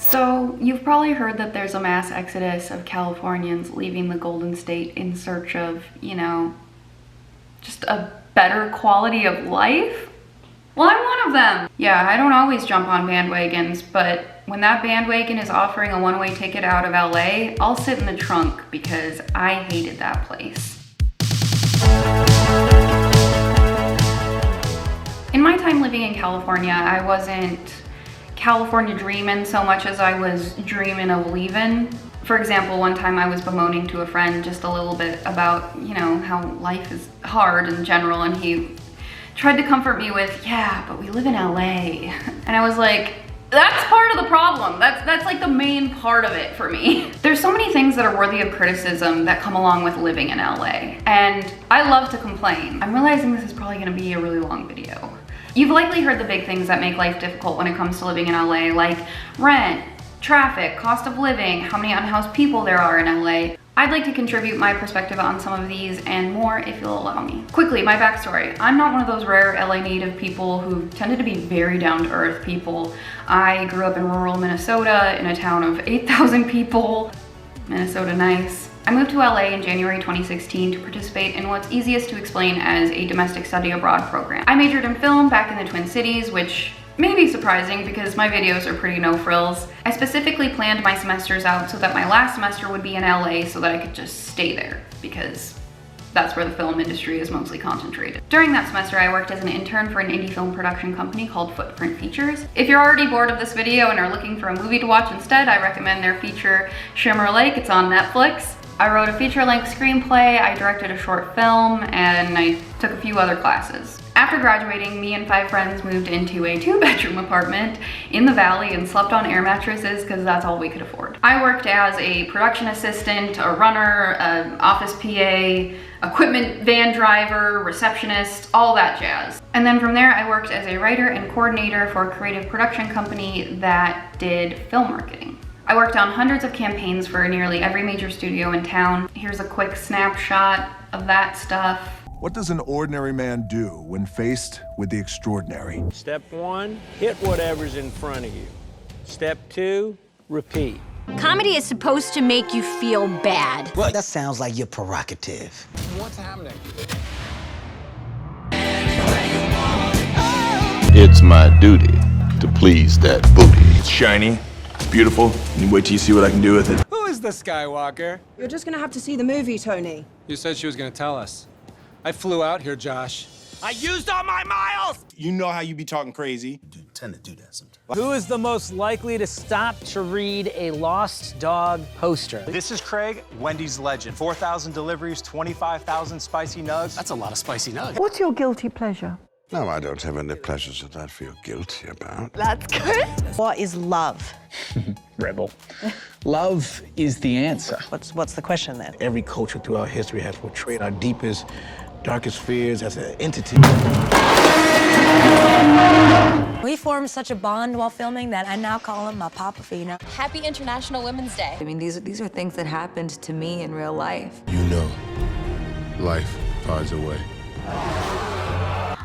So you've probably heard that there's a mass exodus of Californians leaving the Golden State in search of, you know, just a better quality of life. Well, I'm one of them. Yeah, I don't always jump on bandwagons, but when that bandwagon is offering a one-way ticket out of LA, I'll sit in the trunk because I hated that place. In my time living in California, I wasn't California dreaming so much as I was dreaming of leaving. For example, one time I was bemoaning to a friend just a little bit about, you know, how life is hard in general, and he tried to comfort me with, yeah, but we live in LA. And I was like, that's part of the problem. That's like the main part of it for me. There's so many things that are worthy of criticism that come along with living in LA. And I love to complain. I'm realizing this is probably gonna be a really long video. You've likely heard the big things that make life difficult when it comes to living in LA, like rent, traffic, cost of living, how many unhoused people there are in LA. I'd like to contribute my perspective on some of these and more if you'll allow me. Quickly, my backstory. I'm not one of those rare LA native people who tended to be very down-to-earth people. I grew up in rural Minnesota in a town of 8,000 people. Minnesota nice. I moved to LA in January 2016 to participate in what's easiest to explain as a domestic study abroad program. I majored in film back in the Twin Cities, which may be surprising because my videos are pretty no frills. I specifically planned my semesters out so that my last semester would be in LA so that I could just stay there because that's where the film industry is mostly concentrated. During that semester, I worked as an intern for an indie film production company called Footprint Features. If you're already bored of this video and are looking for a movie to watch instead, I recommend their feature Shimmer Lake. It's on Netflix. I wrote a feature-length screenplay, I directed a short film, and I took a few other classes. After graduating, me and 5 friends moved into a 2-bedroom apartment in the valley and slept on air mattresses because that's all we could afford. I worked as a production assistant, a runner, an office PA, equipment van driver, receptionist, all that jazz. And then from there, I worked as a writer and coordinator for a creative production company that did film marketing. I worked on hundreds of campaigns for nearly every major studio in town. Here's a quick snapshot of that stuff. What does an ordinary man do when faced with the extraordinary? Step 1, hit whatever's in front of you. Step 2, repeat. Comedy is supposed to make you feel bad. Well, that sounds like your prerogative. What's happening? It's my duty to please that booty. It's shiny, it's beautiful, and you wait till you see what I can do with it. Who is the Skywalker? You're just gonna have to see the movie, Tony. You said she was gonna tell us. I flew out here, Josh. I used all my miles! You know how you be talking crazy. You tend to do that sometimes. Who is the most likely to stop to read a lost dog poster? This is Craig, Wendy's legend. 4,000 deliveries, 25,000 spicy nugs. That's a lot of spicy nuggets. What's your guilty pleasure? No, I don't have any pleasures that I feel guilty about. That's good. What is love? Rebel. Love is the answer. What's the question then? Every culture throughout history has portrayed our deepest, darkest fears as an entity. We formed such a bond while filming that I now call him my Papa Fino. Happy International Women's Day. I mean, these are things that happened to me in real life. You know, life finds a way.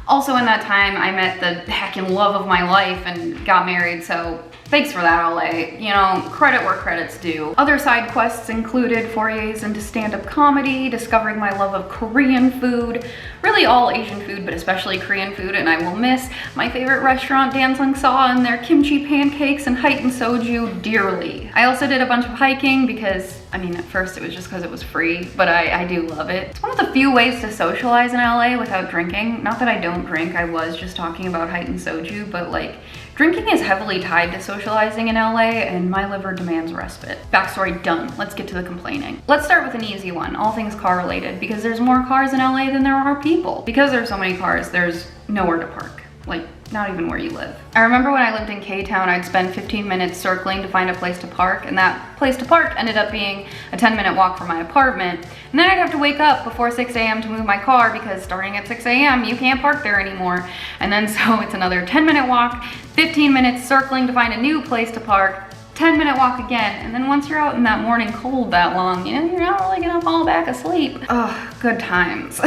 Also in that time, I met the heckin' love of my life and got married, so thanks for that, LA. You know, credit where credit's due. Other side quests included forays into stand-up comedy, discovering my love of Korean food, really all Asian food, but especially Korean food, and I will miss my favorite restaurant, Dancing Saw, and their kimchi pancakes and heightened soju dearly. I also did a bunch of hiking because, I mean, at first it was just because it was free, but I do love it. It's one of the few ways to socialize in LA without drinking. Not that I don't drink, I was just talking about heightened soju, but like, drinking is heavily tied to socializing in LA, and my liver demands respite. Backstory done. Let's get to the complaining. Let's start with an easy one, all things car related, because there's more cars in LA than there are people. Because there's so many cars, there's nowhere to park. Like, not even where you live. I remember when I lived in K-Town, I'd spend 15 minutes circling to find a place to park, and that place to park ended up being a 10-minute walk from my apartment. And then I'd have to wake up before 6 a.m. to move my car because starting at 6 a.m. you can't park there anymore. And then so it's another 10-minute walk, 15 minutes circling to find a new place to park, 10-minute walk again, and then once you're out in that morning cold that long, you know, you're not really gonna fall back asleep. Ugh, good times.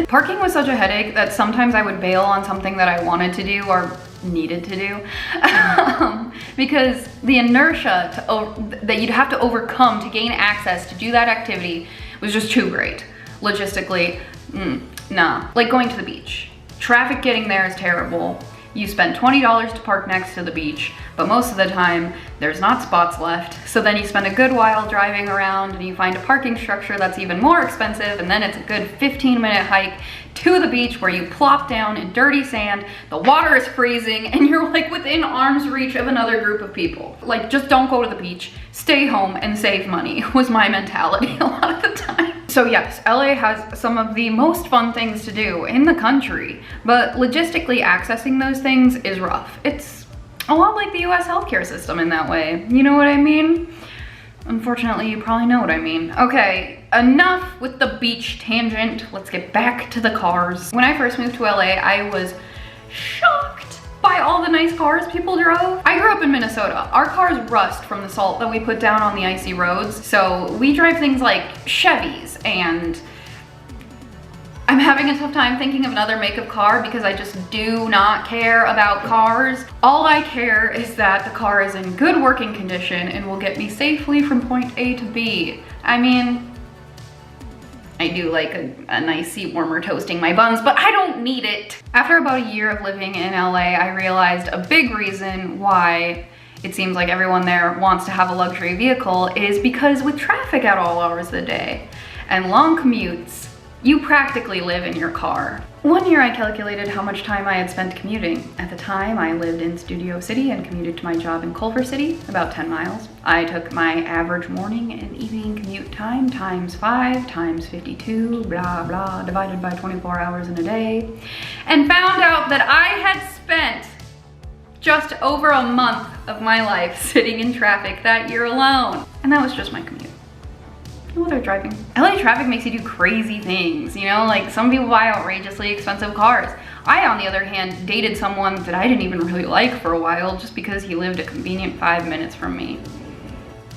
Parking was such a headache that sometimes I would bail on something that I wanted to do or needed to do. because the inertia that you'd have to overcome to gain access to do that activity was just too great. Logistically, nah. Like going to the beach. Traffic getting there is terrible. You spend $20 to park next to the beach, but most of the time there's not spots left. So then you spend a good while driving around and you find a parking structure that's even more expensive, and then it's a good 15-minute hike to the beach where you plop down in dirty sand, the water is freezing, and you're like within arm's reach of another group of people. Like, just don't go to the beach, stay home and save money was my mentality a lot of the time. So yes, LA has some of the most fun things to do in the country, but logistically accessing those things is rough. It's a lot like the US healthcare system in that way. You know what I mean? Unfortunately, you probably know what I mean. Okay, enough with the beach tangent. Let's get back to the cars. When I first moved to LA, I was shocked by all the nice cars people drove. I grew up in Minnesota. Our cars rust from the salt that we put down on the icy roads. So we drive things like Chevys, and I'm having a tough time thinking of another make of car because I just do not care about cars. All I care is that the car is in good working condition and will get me safely from point A to B. I mean, I do like a nice seat warmer toasting my buns, but I don't need it. After about a year of living in LA, I realized a big reason why it seems like everyone there wants to have a luxury vehicle is because with traffic at all hours of the day and long commutes, you practically live in your car. One year I calculated how much time I had spent commuting. At the time, I lived in Studio City and commuted to my job in Culver City, about 10 miles. I took my average morning and evening commute time times 5 times 52, blah, blah, divided by 24 hours in a day, and found out that I had spent just over a month of my life sitting in traffic that year alone. And that was just my commute. No other driving. LA traffic makes you do crazy things, you know? Like, some people buy outrageously expensive cars. I, on the other hand, dated someone that I didn't even really like for a while just because he lived a convenient 5 minutes from me.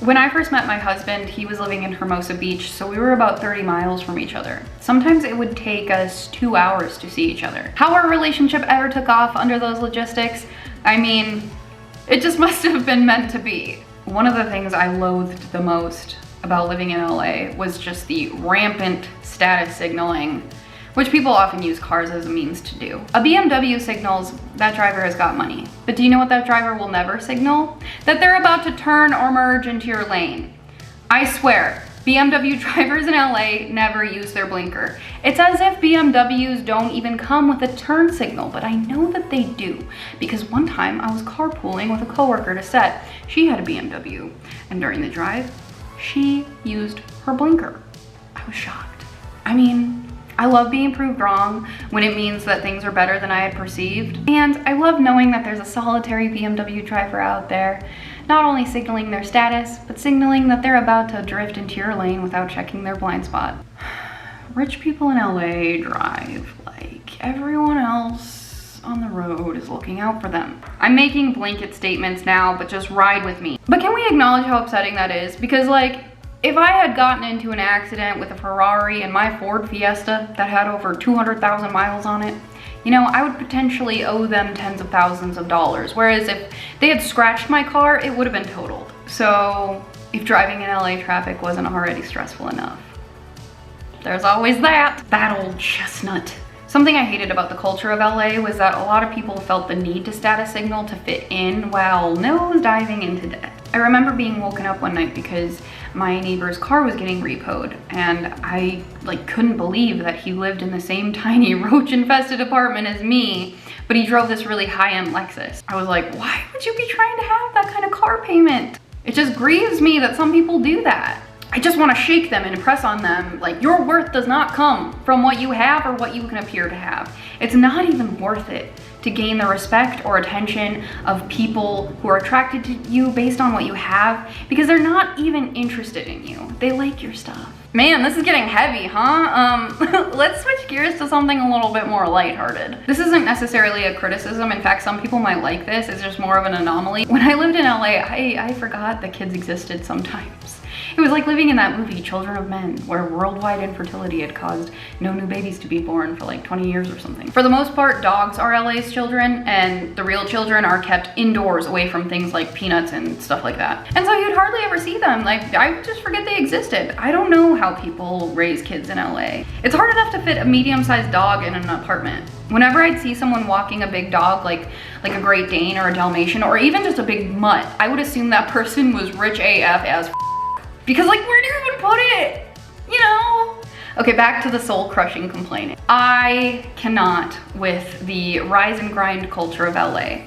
When I first met my husband, he was living in Hermosa Beach, so we were about 30 miles from each other. Sometimes it would take us 2 hours to see each other. How our relationship ever took off under those logistics, I mean, it just must have been meant to be. One of the things I loathed the most about living in LA was just the rampant status signaling, which people often use cars as a means to do. A BMW signals that driver has got money, but do you know what that driver will never signal? That they're about to turn or merge into your lane. I swear, BMW drivers in LA never use their blinker. It's as if BMWs don't even come with a turn signal, but I know that they do, because one time I was carpooling with a coworker to set. She had a BMW, and during the drive, she used her blinker. I was shocked. I mean, I love being proved wrong when it means that things are better than I had perceived. And I love knowing that there's a solitary BMW driver out there, not only signaling their status, but signaling that they're about to drift into your lane without checking their blind spot. Rich people in LA drive like everyone else on the road is looking out for them. I'm making blanket statements now, but just ride with me. But can we acknowledge how upsetting that is? Because, like, if I had gotten into an accident with a Ferrari and my Ford Fiesta that had over 200,000 miles on it, you know, I would potentially owe them tens of thousands of dollars. Whereas if they had scratched my car, it would have been totaled. So if driving in LA traffic wasn't already stressful enough, there's always that old chestnut. Something I hated about the culture of LA was that a lot of people felt the need to status signal to fit in while nose diving into debt. I remember being woken up one night because my neighbor's car was getting repoed, and I couldn't believe that he lived in the same tiny roach-infested apartment as me, but he drove this really high-end Lexus. I was like, why would you be trying to have that kind of car payment? It just grieves me that some people do that. I just want to shake them and impress on them, like, your worth does not come from what you have or what you can appear to have. It's not even worth it to gain the respect or attention of people who are attracted to you based on what you have, because they're not even interested in you. They like your stuff. Man, this is getting heavy, huh? Let's switch gears to something a little bit more lighthearted. This isn't necessarily a criticism. In fact, some people might like this. It's just more of an anomaly. When I lived in LA, I forgot that kids existed sometimes. It was like living in that movie, Children of Men, where worldwide infertility had caused no new babies to be born for like 20 years or something. For the most part, dogs are LA's children, and the real children are kept indoors away from things like peanuts and stuff like that. And so you'd hardly ever see them. Like, I just forget they existed. I don't know how people raise kids in LA. It's hard enough to fit a medium-sized dog in an apartment. Whenever I'd see someone walking a big dog, like a Great Dane or a Dalmatian, or even just a big mutt, I would assume that person was rich AF as because, like, where do you even put it? You know? Okay, back to the soul-crushing complaining. I cannot with the rise and grind culture of LA.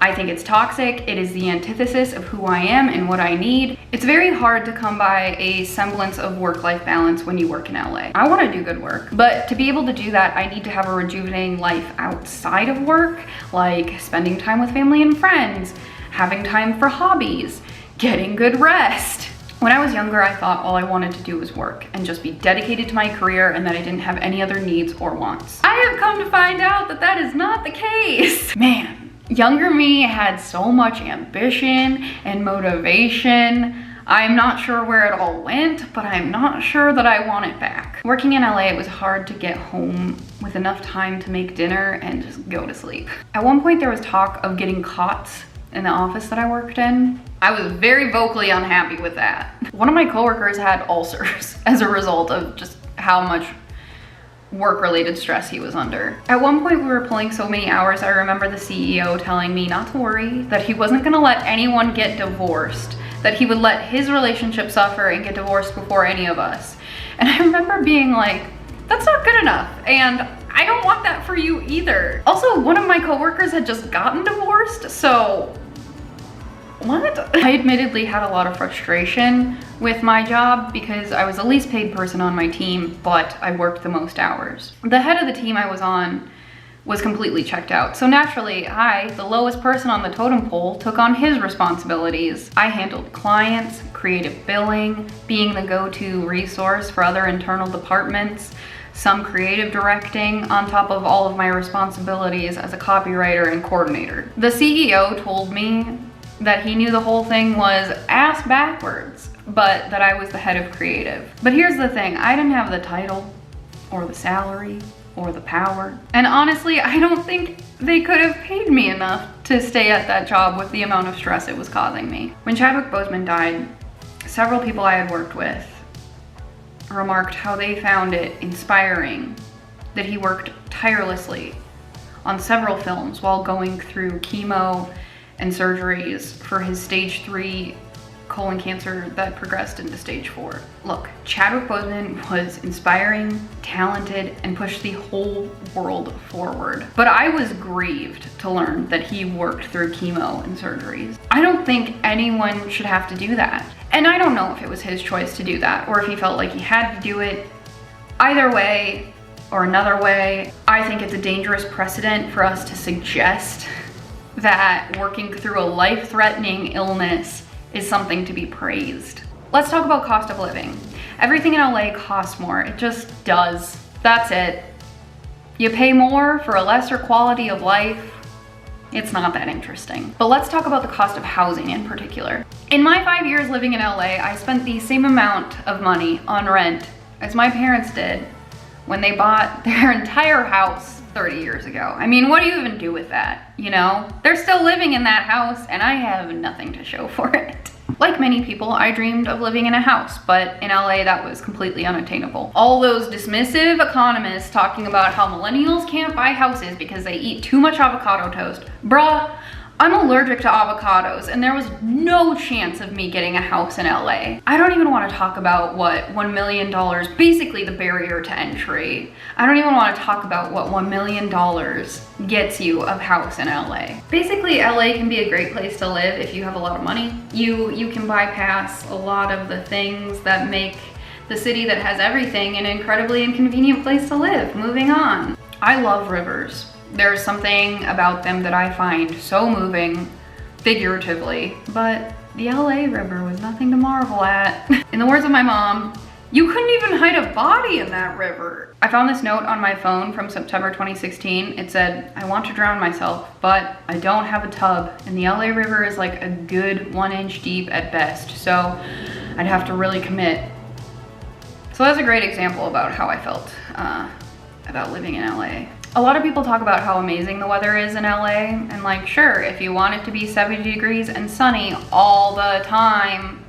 I think it's toxic. It is the antithesis of who I am and what I need. It's very hard to come by a semblance of work-life balance when you work in LA. I want to do good work, but to be able to do that, I need to have a rejuvenating life outside of work, like spending time with family and friends, having time for hobbies, getting good rest. When I was younger, I thought all I wanted to do was work and just be dedicated to my career and that I didn't have any other needs or wants. I have come to find out that that is not the case. Man. Younger me had so much ambition and motivation. I'm not sure where it all went, but I'm not sure that I want it back. Working in LA, it was hard to get home with enough time to make dinner and just go to sleep. At one point, there was talk of getting cots in the office that I worked in. I was very vocally unhappy with that. One of my coworkers had ulcers as a result of just how much work-related stress he was under. At one point we were pulling so many hours, I remember the CEO telling me not to worry, that he wasn't gonna let anyone get divorced, that he would let his relationship suffer and get divorced before any of us. And I remember being like, that's not good enough, and I don't want that for you either. Also, one of my coworkers had just gotten divorced, so what? I admittedly had a lot of frustration with my job because I was the least paid person on my team, but I worked the most hours. The head of the team I was on was completely checked out. So naturally, I, the lowest person on the totem pole, took on his responsibilities. I handled clients, creative billing, being the go-to resource for other internal departments, some creative directing, on top of all of my responsibilities as a copywriter and coordinator. The CEO told me that he knew the whole thing was ass backwards, but that I was the head of creative. But here's the thing, I didn't have the title or the salary or the power. And honestly, I don't think they could have paid me enough to stay at that job with the amount of stress it was causing me. When Chadwick Boseman died, several people I had worked with remarked how they found it inspiring that he worked tirelessly on several films while going through chemo and surgeries for his stage 3 colon cancer that progressed into stage 4. Look, Chadwick Boseman was inspiring, talented, and pushed the whole world forward. But I was grieved to learn that he worked through chemo and surgeries. I don't think anyone should have to do that. And I don't know if it was his choice to do that or if he felt like he had to do it. Either way or another way, I think it's a dangerous precedent for us to suggest that working through a life-threatening illness is something to be praised. Let's talk about cost of living. Everything in LA costs more, it just does. That's it. You pay more for a lesser quality of life. It's not that interesting. But let's talk about the cost of housing in particular. In my 5 years living in LA, I spent the same amount of money on rent as my parents did when they bought their entire house 30 years ago. I mean, what do you even do with that, you know? They're still living in that house and I have nothing to show for it. Like many people, I dreamed of living in a house, but in LA that was completely unattainable. All those dismissive economists talking about how millennials can't buy houses because they eat too much avocado toast. Bruh, I'm allergic to avocados and there was no chance of me getting a house in LA. I don't even want to talk about what $1 million, basically the barrier to entry. I don't even want to talk about what $1 million gets you of house in LA. Basically, LA can be a great place to live if you have a lot of money. You can bypass a lot of the things that make the city that has everything an incredibly inconvenient place to live. Moving on. I love rivers. There's something about them that I find so moving, figuratively, but the LA River was nothing to marvel at. In the words of my mom, you couldn't even hide a body in that river. I found this note on my phone from September 2016. It said, I want to drown myself, but I don't have a tub, and the LA River is like a good 1 inch deep at best, so I'd have to really commit. So that's a great example about how I felt about living in LA. A lot of people talk about how amazing the weather is in LA, and like, sure, if you want it to be 70 degrees and sunny all the time,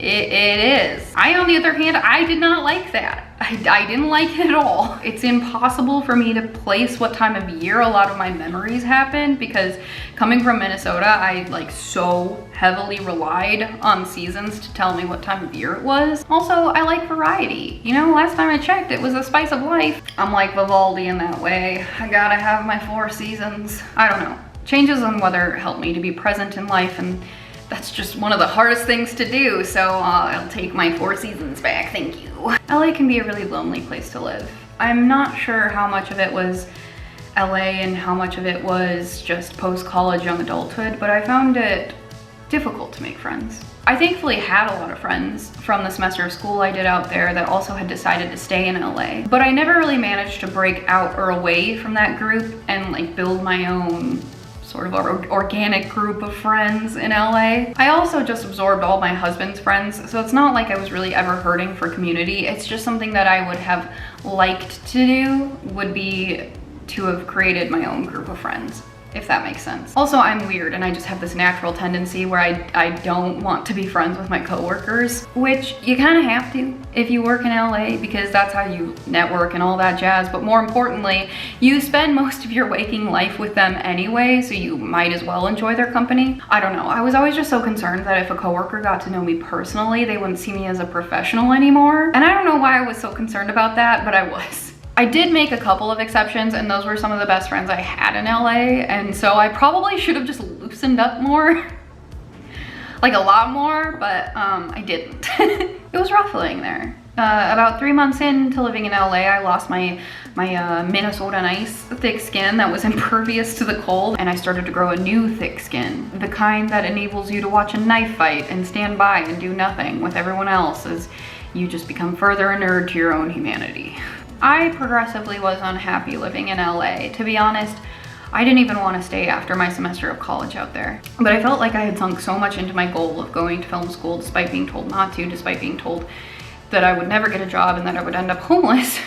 it is. On the other hand, I did not like that. I didn't like it at all. It's impossible for me to place what time of year a lot of my memories happened, because coming from Minnesota, I like so heavily relied on seasons to tell me what time of year it was. Also, I like variety. You know, last time I checked, it was the spice of life. I'm like Vivaldi in that way. I gotta have my 4 seasons. I don't know. Changes in weather help me to be present in life, and that's just one of the hardest things to do, so I'll take my 4 seasons back, thank you. LA can be a really lonely place to live. I'm not sure how much of it was LA and how much of it was just post-college young adulthood, but I found it difficult to make friends. I thankfully had a lot of friends from the semester of school I did out there that also had decided to stay in LA, but I never really managed to break out or away from that group and like build my own sort of organic group of friends in LA. I also just absorbed all my husband's friends, so it's not like I was really ever hurting for community. It's just something that I would have liked to do, would be to have created my own group of friends, if that makes sense. Also, I'm weird and I just have this natural tendency where I don't want to be friends with my coworkers, which you kind of have to if you work in LA, because that's how you network and all that jazz. But more importantly, you spend most of your waking life with them anyway, so you might as well enjoy their company. I don't know, I was always just so concerned that if a coworker got to know me personally, they wouldn't see me as a professional anymore. And I don't know why I was so concerned about that, but I was. I did make a couple of exceptions, and those were some of the best friends I had in LA, and so I probably should have just loosened up more. Like a lot more, but I didn't. It was rough living there. About 3 months into living in LA, I lost my Minnesota nice thick skin that was impervious to the cold, and I started to grow a new thick skin. The kind that enables you to watch a knife fight and stand by and do nothing with everyone else as you just become further inured to your own humanity. I progressively was unhappy living in LA. To be honest, I didn't even want to stay after my semester of college out there. But I felt like I had sunk so much into my goal of going to film school despite being told not to, despite being told that I would never get a job and that I would end up homeless.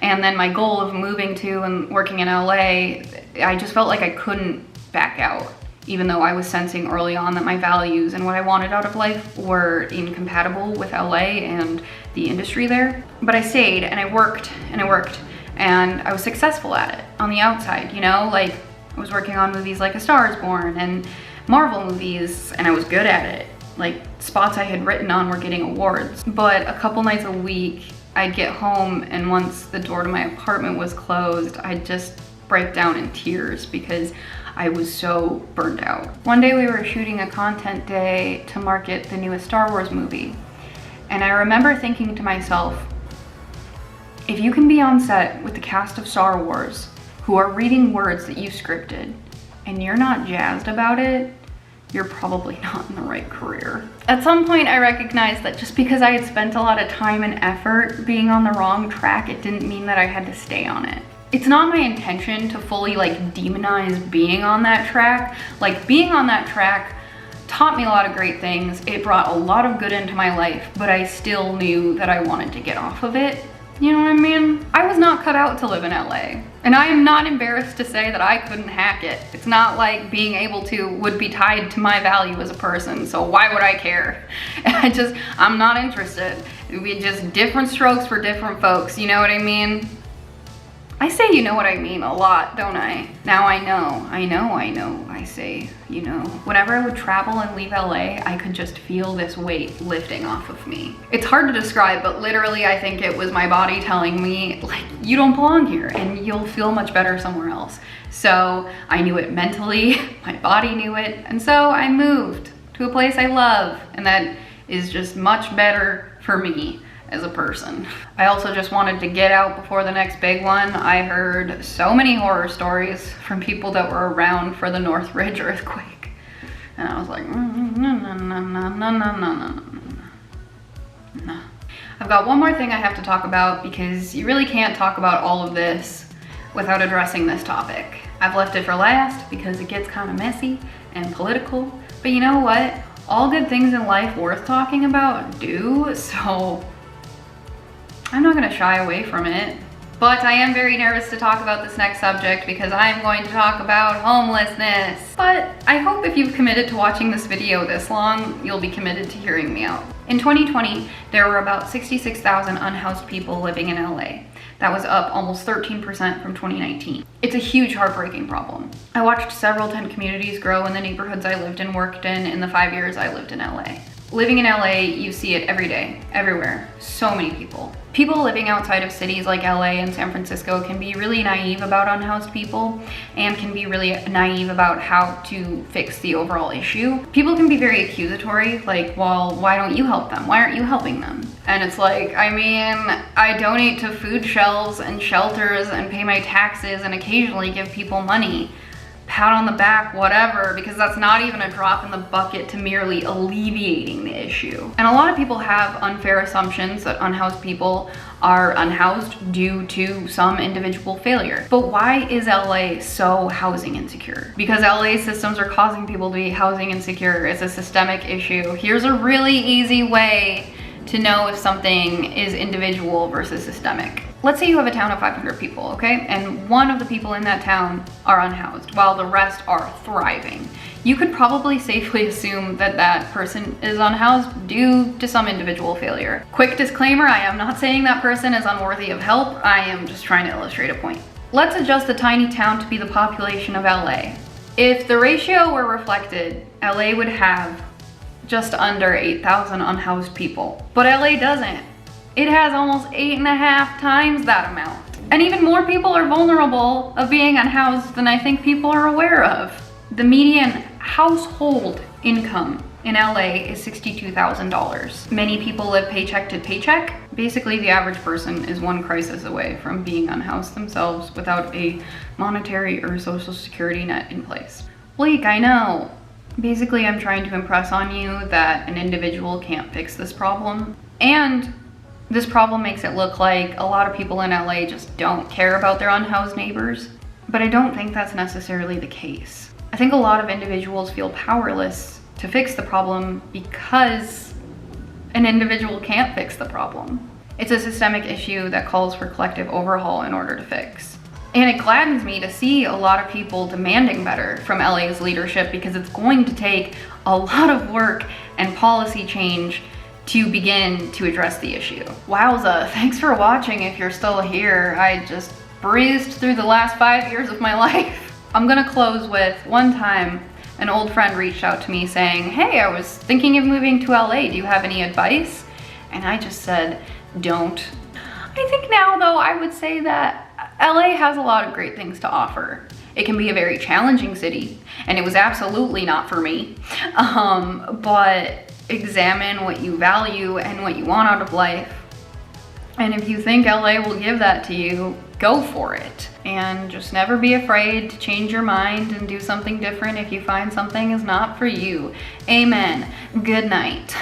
And then my goal of moving to and working in LA, I just felt like I couldn't back out, even though I was sensing early on that my values and what I wanted out of life were incompatible with LA and the industry there. But I stayed and I worked and I worked, and I was successful at it on the outside, you know? Like, I was working on movies like A Star is Born and Marvel movies, and I was good at it. Like, spots I had written on were getting awards. But a couple nights a week, I'd get home, and once the door to my apartment was closed, I'd just break down in tears because I was so burned out. One day we were shooting a content day to market the newest Star Wars movie, and I remember thinking to myself, if you can be on set with the cast of Star Wars who are reading words that you scripted and you're not jazzed about it, you're probably not in the right career. At some point I recognized that just because I had spent a lot of time and effort being on the wrong track, it didn't mean that I had to stay on it. It's not my intention to fully like demonize being on that track. Like, being on that track taught me a lot of great things. It brought a lot of good into my life, but I still knew that I wanted to get off of it. You know what I mean? I was not cut out to live in LA. And I am not embarrassed to say that I couldn't hack it. It's not like being able to would be tied to my value as a person, so why would I care? I'm not interested. We just different strokes for different folks, you know what I mean? I say you know what I mean a lot, don't I? Now I know, I say, you know. Whenever I would travel and leave LA, I could just feel this weight lifting off of me. It's hard to describe, but literally I think it was my body telling me, like, you don't belong here and you'll feel much better somewhere else. So I knew it mentally, my body knew it, and so I moved to a place I love, and that is just much better for me as a person. I also just wanted to get out before the next big one. I heard so many horror stories from people that were around for the Northridge earthquake. And I was like, no. I've got one more thing I have to talk about, because you really can't talk about all of this without addressing this topic. I've left it for last because it gets kind of messy and political, but you know what? all good things in life worth talking about do, so I'm not gonna shy away from it. But I am very nervous to talk about this next subject because I am going to talk about homelessness. But I hope if you've committed to watching this video this long, you'll be committed to hearing me out. In 2020, there were about 66,000 unhoused people living in LA. That was up almost 13% from 2019. It's a huge, heartbreaking problem. I watched several tent communities grow in the neighborhoods I lived and worked in the 5 years I lived in LA. Living in LA, you see it every day, everywhere. So many people. People living outside of cities like LA and San Francisco can be really naive about unhoused people and can be really naive about how to fix the overall issue. People can be very accusatory, like, well, why don't you help them? Why aren't you helping them? And it's like, I mean, I donate to food shelves and shelters and pay my taxes and occasionally give people money. Pat on the back, whatever, because that's not even a drop in the bucket to merely alleviating the issue. And a lot of people have unfair assumptions that unhoused people are unhoused due to some individual failure. But why is LA so housing insecure? Because LA systems are causing people to be housing insecure. It's a systemic issue. Here's a really easy way to know if something is individual versus systemic. Let's say you have a town of 500 people, okay? And one of the people in that town are unhoused while the rest are thriving. You could probably safely assume that that person is unhoused due to some individual failure. Quick disclaimer, I am not saying that person is unworthy of help. I am just trying to illustrate a point. Let's adjust the tiny town to be the population of LA. If the ratio were reflected, LA would have just under 8,000 unhoused people. But LA doesn't. It has almost 8.5 times that amount. And even more people are vulnerable of being unhoused than I think people are aware of. The median household income in LA is $62,000. Many people live paycheck to paycheck. Basically, the average person is one crisis away from being unhoused themselves without a monetary or social security net in place. Bleak, I know. Basically, I'm trying to impress on you that an individual can't fix this problem. And this problem makes it look like a lot of people in LA just don't care about their unhoused neighbors. But I don't think that's necessarily the case. I think a lot of individuals feel powerless to fix the problem because an individual can't fix the problem. It's a systemic issue that calls for collective overhaul in order to fix. And it gladdens me to see a lot of people demanding better from LA's leadership because it's going to take a lot of work and policy change to begin to address the issue. Wowza, thanks for watching if you're still here. I just breezed through the last 5 years of my life. I'm gonna close with one time an old friend reached out to me saying, hey, I was thinking of moving to LA, do you have any advice? And I just said, don't. I think now though, I would say that LA has a lot of great things to offer. It can be a very challenging city, and it was absolutely not for me. But examine what you value and what you want out of life. And if you think LA will give that to you, go for it. And just never be afraid to change your mind and do something different if you find something is not for you. Amen. Good night.